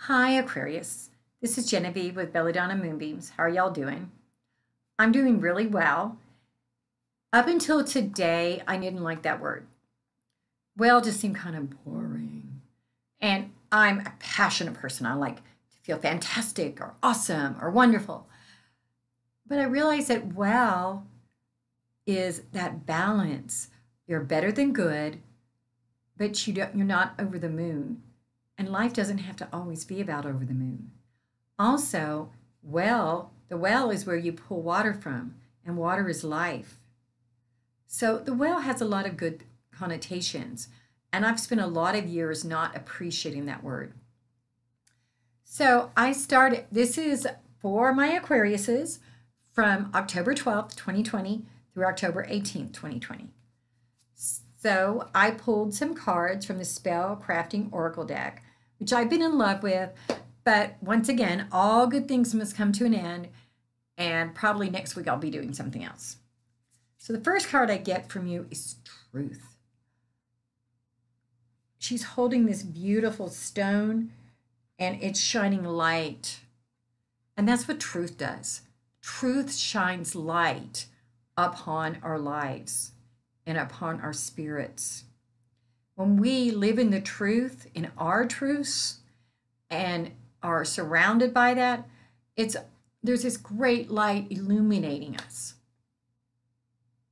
Hi, Aquarius. This is Genevieve with Belladonna Moonbeams. How are y'all doing? I'm doing really well. Up until today, I didn't like that word. Well just seemed kind of boring. And I'm a passionate person. I like to feel fantastic or awesome or wonderful. But I realized that well is that balance. You're better than good, but you're not over the moon. And life doesn't have to always be about over the moon. Also, the well is where you pull water from, and water is life. So the well has a lot of good connotations, and I've spent a lot of years not appreciating that word. So this is for my Aquariuses from October 12th, 2020 through October 18th, 2020. So I pulled some cards from the Spell Crafting Oracle deck, which I've been in love with. But once again, all good things must come to an end. And probably next week I'll be doing something else. So the first card I get from you is Truth. She's holding this beautiful stone and it's shining light. And that's what truth does. Truth shines light upon our lives and upon our spirits. When we live in the truth, in our truths, and are surrounded by that, there's this great light illuminating us.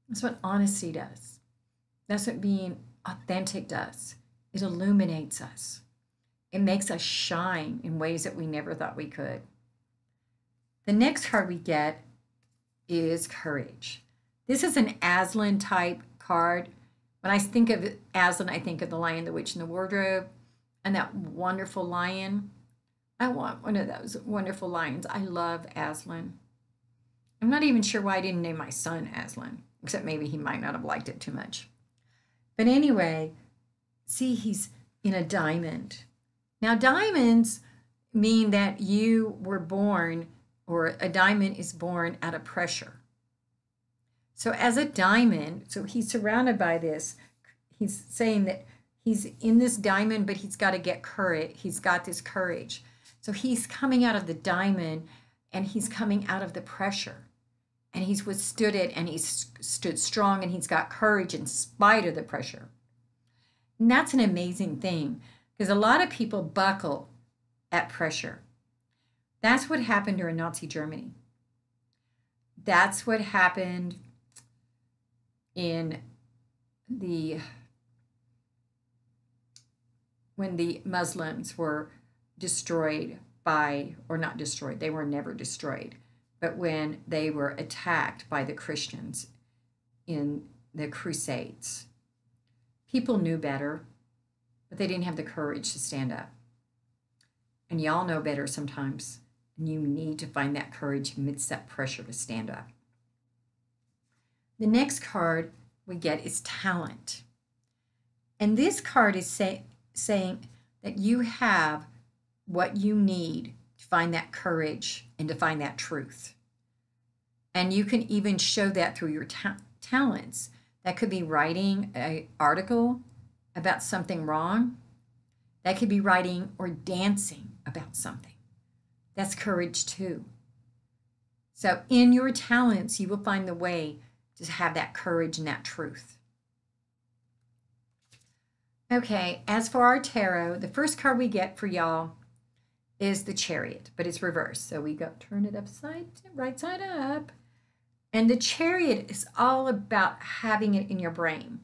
That's what honesty does. That's what being authentic does. It illuminates us. It makes us shine in ways that we never thought we could. The next card we get is Courage. This is an Aslan type card. When I think of Aslan, I think of the Lion, the Witch, and the Wardrobe, and that wonderful lion. I want one of those wonderful lions. I love Aslan. I'm not even sure why I didn't name my son Aslan, except maybe he might not have liked it too much. But anyway, see, he's in a diamond. Now, diamonds mean that you were born, or a diamond is born out of pressure. So as a diamond, so he's surrounded by this. He's saying that he's in this diamond, but he's got to get courage. He's got this courage. So he's coming out of the diamond and he's coming out of the pressure. And he's withstood it and he's stood strong and he's got courage in spite of the pressure. And that's an amazing thing because a lot of people buckle at pressure. That's what happened during Nazi Germany. That's what happened when the Muslims were destroyed or not destroyed, they were never destroyed, but when they were attacked by the Christians in the Crusades. People knew better, but they didn't have the courage to stand up. And y'all know better sometimes, and you need to find that courage amidst that pressure to stand up. The next card we get is Talent. And this card is saying that you have what you need to find that courage and to find that truth. And you can even show that through your talents. That could be writing an article about something wrong. That could be writing or dancing about something. That's courage too. So in your talents, you will find the way to have that courage and that truth. Okay, as for our tarot, the first card we get for y'all is the Chariot, but it's reversed. So we turn it right side up. And the Chariot is all about having it in your brain.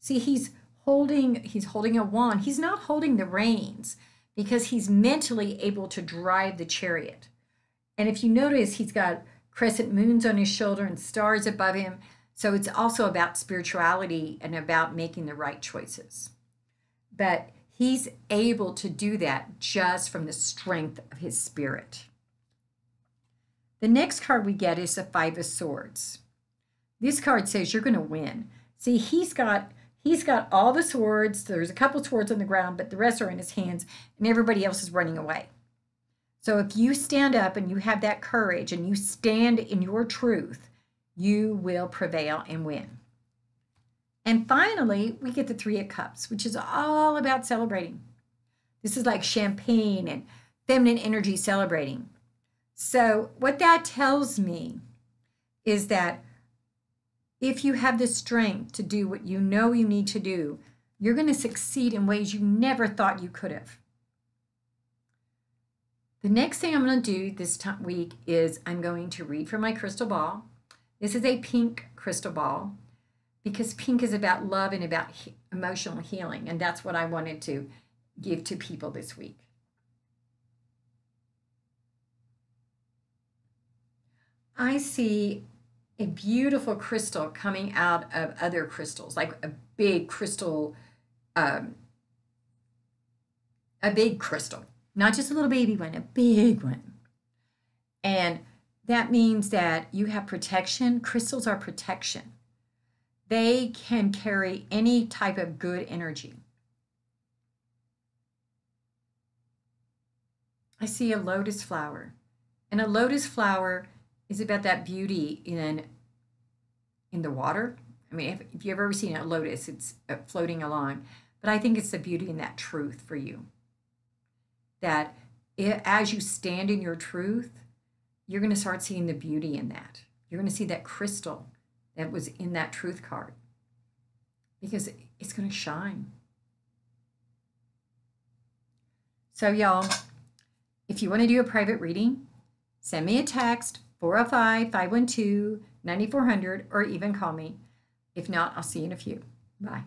See, he's holding a wand. He's not holding the reins because he's mentally able to drive the chariot. And if you notice, he's got crescent moons on his shoulder and stars above him. So it's also about spirituality and about making the right choices. But he's able to do that just from the strength of his spirit. The next card we get is the Five of Swords. This card says you're going to win. See, he's got all the swords. There's a couple swords on the ground, but the rest are in his hands, and everybody else is running away. So if you stand up and you have that courage and you stand in your truth, you will prevail and win. And finally, we get the Three of Cups, which is all about celebrating. This is like champagne and feminine energy celebrating. So what that tells me is that if you have the strength to do what you know you need to do, you're going to succeed in ways you never thought you could have. The next thing I'm going to do this week is I'm going to read from my crystal ball. This is a pink crystal ball because pink is about love and about emotional healing, and that's what I wanted to give to people this week. I see a beautiful crystal coming out of other crystals, like a big crystal, not just a little baby one, a big one. And that means that you have protection. Crystals are protection. They can carry any type of good energy. I see a lotus flower, and a lotus flower is about that beauty in the water. I mean, if you've ever seen a lotus, it's floating along. But I think it's the beauty in that truth for you. That as you stand in your truth, you're going to start seeing the beauty in that. You're going to see that crystal that was in that truth card because it's going to shine. So y'all, if you want to do a private reading, send me a text, 405-512-9400, or even call me. If not, I'll see you in a few. Bye.